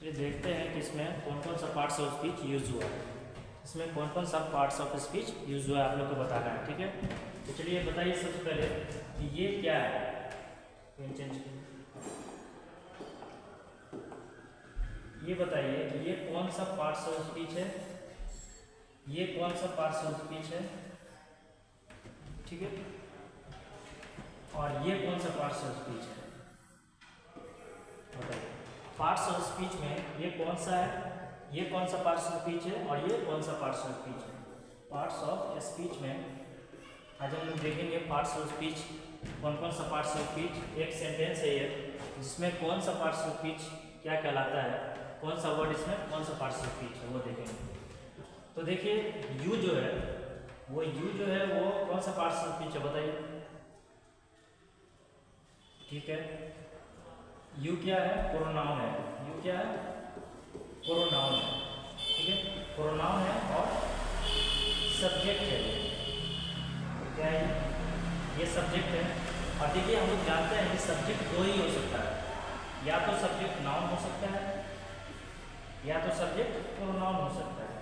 चलिए देखते हैं कि इसमें कौन कौन सा पार्ट्स ऑफ स्पीच यूज हुआ है। इसमें कौन कौन सा पार्ट्स ऑफ स्पीच यूज हुआ है आप लोग को बताना है, ठीक है। तो चलिए बताइए सबसे पहले कि ये क्या है। ये बताइए कि ये कौन सा पार्ट्स ऑफ स्पीच है, ये कौन सा पार्ट्स ऑफ स्पीच है, ठीक है, और ये कौन सा पार्ट्स ऑफ स्पीच है। बताइए पार्ट्स ऑफ स्पीच में ये कौन सा है, ये कौन सा पार्ट्स ऑफ स्पीच है और ये कौन सा पार्ट्स ऑफ स्पीच है। पार्ट्स ऑफ स्पीच में आज हम लोग देखेंगे पार्ट्स ऑफ स्पीच कौन कौन सा पार्ट्स ऑफ स्पीच। एक सेंटेंस है ये जिसमें कौन सा पार्ट्स ऑफ स्पीच क्या कहलाता है, कौन सा वर्ड इसमें कौन सा पार्ट्स ऑफ स्पीच है वो देखेंगे। तो देखिए यू जो है वो कौन सा पार्ट्स ऑफ स्पीच है बताइए, ठीक है। यू क्या है, प्रोनाउन है। यू क्या है, प्रोनाउन है, ठीक है, प्रोनाउन है और सब्जेक्ट है। क्या है ये सब्जेक्ट है। और देखिए हम लोग जानते हैं कि सब्जेक्ट दो ही हो सकता है, या तो सब्जेक्ट नाउन हो सकता है या तो सब्जेक्ट प्रोनाउन हो सकता है,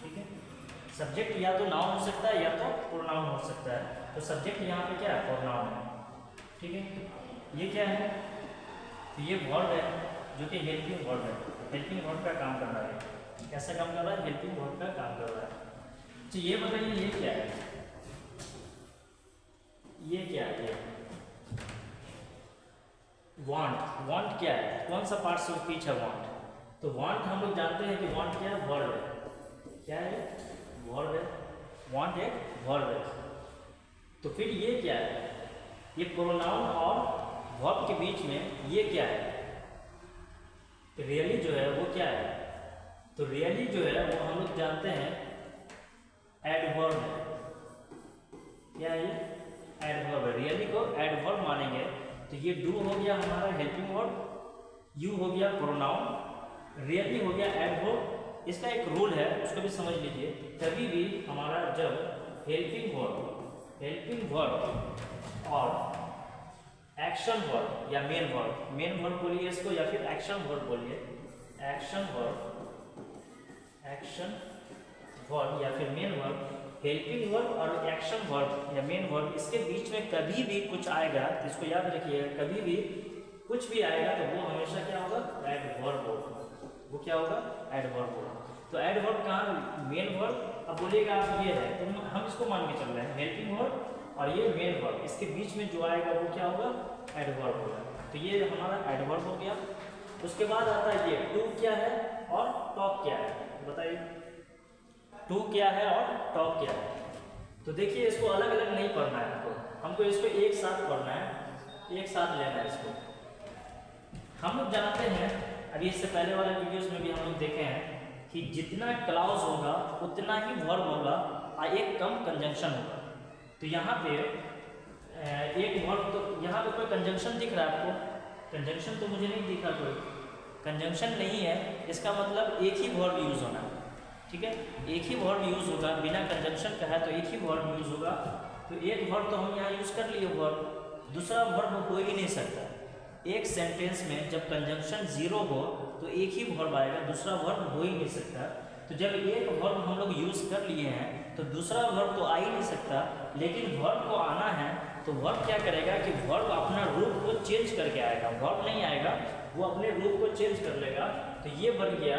ठीक है। सब्जेक्ट या तो नाउन हो सकता है या तो प्रोनाउन हो सकता है। तो सब्जेक्ट यहाँ पे क्या है, प्रोनाउन है, ठीक है। ये क्या है, तो ये वर्ब है जो कि हेल्पिंग वर्ब है। हेल्पिंग वर्ब का काम कर रहा है। कैसा काम कर रहा है, हेल्पिंग वर्ब का काम कर रहा है। तो ये बताइए ये क्या है, ये क्या है, वांट। वांट क्या है, कौन सा पार्ट्स ऑफ स्पीच है वांट। तो वांट हम लोग जानते हैं कि वांट क्या है, वर्ब है। क्या है, वर्ब है। वांट एक वर्ब है। तो फिर ये क्या है, ये प्रोनाउन और वर्ब के बीच में ये क्या है, रियली जो है वो क्या है। तो रियली जो है वो हम लोग जानते हैं एडवर्ब है। क्या है ये, एडवर्ब है। रियली को एडवर्ब मानेंगे तो ये डू हो गया हमारा हेल्पिंग वर्ब, यू हो गया प्रोनाउन, रियली हो गया एडवर्ब। इसका एक रूल है उसको भी समझ लीजिए। कभी भी हमारा जब हेल्पिंग वर्ब और एक्शन वर्ब या मेन वर्ब बोलिए इसको या फिर एक्शन वर्ब बोलिए, एक्शन वर्ब या फिर मेन वर्ब, हेल्पिंग वर्ब और एक्शन वर्ब या मेन वर्ब, इसके बीच में कभी भी कुछ आएगा तो इसको याद रखिएगा, कभी भी कुछ भी आएगा तो वो हमेशा क्या होगा, एडवर्ब होगा। वो क्या होगा, एडवर्ब होगा। तो एडवर्ब कहाँ, मेन वर्ब। अब बोलिएगा आप ये है तो हम इसको मान के चल रहे हैं हेल्पिंग वर्ब और ये मेन वर्ब, इसके बीच में जो आएगा वो क्या होगा, एडवर्ब होगा। तो ये हमारा एडवर्ब हो गया। उसके बाद आता है ये टू क्या है और टॉक क्या है, बताइए टू क्या है और टॉक क्या है। तो देखिए इसको अलग अलग नहीं पढ़ना है हमको इसको एक साथ पढ़ना है, एक साथ लेना है इसको। हम लोग जानते हैं, अभी इससे पहले वाले वीडियोस में भी हम लोग देखे हैं कि जितना क्लाउज होगा उतना ही वर्ब होगा और एक कम कंजंक्शन होगा। तो यहाँ पे एक वर्ब, तो यहाँ पे कोई कंजंक्शन दिख रहा है आपको, कंजंक्शन तो मुझे नहीं दिखा, कोई कंजंक्शन नहीं है, इसका मतलब एक ही वर्ब यूज़ होना, ठीक है। एक ही वर्ब यूज़ होगा, बिना कंजंक्शन का है तो एक ही वर्ब यूज़ होगा। तो एक वर्ब तो हम यहाँ यूज़ कर लिए वर्ब, दूसरा वर्ब हो ही नहीं सकता। एक सेंटेंस में जब कंजंक्शन जीरो हो तो एक ही वर्ब आएगा, दूसरा वर्ब हो ही नहीं सकता। तो जब एक वर्ब हम लोग यूज़ कर लिए हैं तो दूसरा वर्ब तो आ ही नहीं सकता, लेकिन वर्ब को आना है तो वर्ब क्या करेगा कि वर्ब अपना रूप को चेंज करके आएगा। वर्ब नहीं आएगा, वो अपने रूप को चेंज कर लेगा। तो ये बन गया।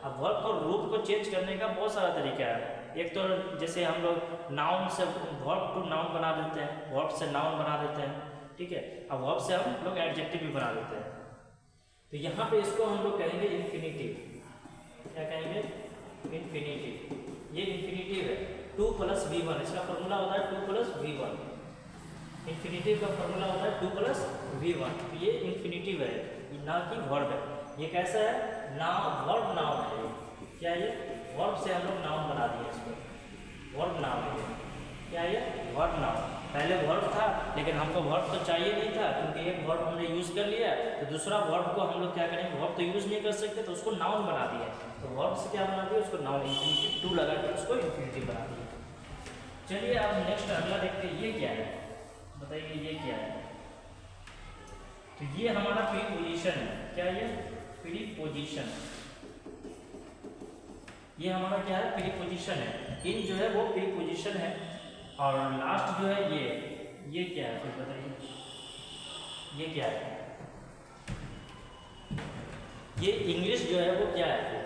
अब वर्ब को रूप को चेंज करने का बहुत सारा तरीका है। एक तो जैसे हम लोग नाउन से वर्ब टू नाउन बना देते हैं, वर्ब से नाउन बना देते हैं, ठीक है। अब वर्ब से हम लोग एडजेक्टिव भी बना देते हैं। तो यहाँ पे इसको हम लोग कहेंगे इन्फिनिटिव। क्या कहेंगे, इन्फिनिटिव। ये इन्फिनिटिव है, 2 + V1, इसका फॉर्मूला होता है 2 + V1। इन्फिनिटिव का फॉर्मूला होता है 2 + V1। तो ये इन्फिनिटिव है, ना कि वर्ब है। ये कैसा है, नाउन, वर्ब नाउन है। क्या ये, वर्ब से हम लोग नाउन बना दिए इसको, वर्ब नाउन है। क्या ये, वर्ब नाउन। पहले वर्ब था लेकिन हमको वर्ब तो चाहिए नहीं था, क्योंकि एक वर्ब हमने यूज़ कर लिया तो दूसरा वर्ब को हम लोग क्या करेंगे, वर्ब तो यूज़ नहीं कर सकते तो उसको नाउन बना दिया। तो वर्ब से क्या बना दिया, उसको नाउन, इन्फिनिटिव 2 लगा के उसको इन्फिनिटिव बना दिया। चलिए अब नेक्स्ट अगला देखते हैं, ये क्या है, बताइए ये क्या है। तो ये हमारा प्रीपोजिशन है। क्या ये, प्रीपोजिशन, ये हमारा क्या है, प्रीपोजिशन है। इन जो है वो प्रीपोजिशन है, और लास्ट जो है ये क्या है, फिर बताइए ये क्या है, ये इंग्लिश जो है वो क्या है,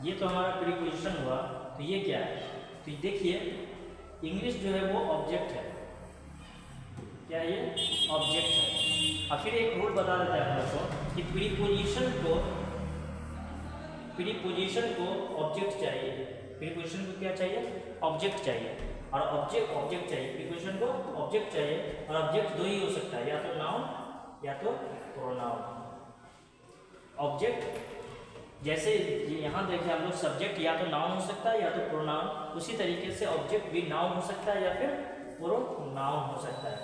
ये तो हमारा प्रीपोजिशन हुआ, तो ये क्या है, तो देखिए इंग्लिश जो है वो ऑब्जेक्ट है, क्या है ये, ऑब्जेक्ट है। और फिर एक रूल बता देता है हम लोग को कि प्रीपोजिशन को ऑब्जेक्ट चाहिए, प्रीपोजिशन को क्या चाहिए, ऑब्जेक्ट चाहिए, और ऑब्जेक्ट चाहिए, प्रीपोजिशन को ऑब्जेक्ट चाहिए, और ऑब्जेक्ट दो ही हो सकता है, या तो नाउन या तो प्रोनाउन। ऑब्जेक्ट जैसे यहाँ देखिए हम लोग, सब्जेक्ट या तो नाउन हो सकता है या तो प्रोनाउन, उसी तरीके से ऑब्जेक्ट भी नाउन हो सकता है या फिर प्रोनाउन हो सकता है।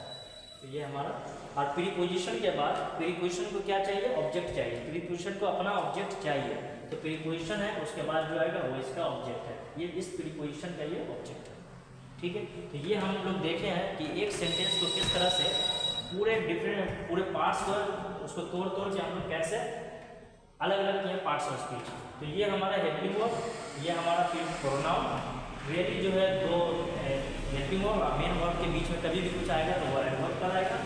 तो ये हमारा, और प्रीपोजिशन के बाद प्रीपोजिशन को क्या चाहिए, ऑब्जेक्ट चाहिए, प्रीपोजिशन को अपना ऑब्जेक्ट चाहिए, तो प्रीपोजिशन है उसके बाद जो आएगा वो इसका ऑब्जेक्ट है, ये इस प्रीपोजिशन का ये ऑब्जेक्ट है, ठीक है। तो ये हम लोग देखे हैं कि एक सेंटेंस को किस तरह से पूरे पार्ट्स को उसको तोड़ के हम लोग कैसे अलग अलग किए पार्ट्स ऑफ स्पीच। तो ये हमारा हेल्पिंग वर्ब, ये हमारा फिर प्रोनाउन, रियली जो है दो हेल्पिंग वर्ब और मेन वर्ब के बीच में कभी भी कुछ आएगा तो वो एडवर्ब कराएगा।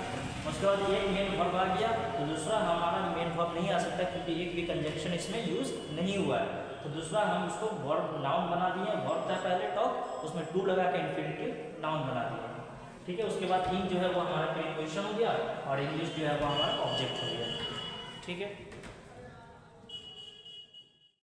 उसके बाद एक मेन वर्ब आ गया तो दूसरा हमारा मेन वर्ब नहीं आ सकता क्योंकि एक भी कंजंक्शन इसमें यूज नहीं हुआ है, तो दूसरा हम उसको वर्ब नाउन बना दिए, वर्ब था पहले टॉक, उसमें टू लगा के इन्फिनिटिव नाउन बना दिया, ठीक है। उसके बाद इन जो है वो हमारा प्रीपोजिशन हो गया और इंग्लिश जो है वो हमारा ऑब्जेक्ट हो गया, ठीक है।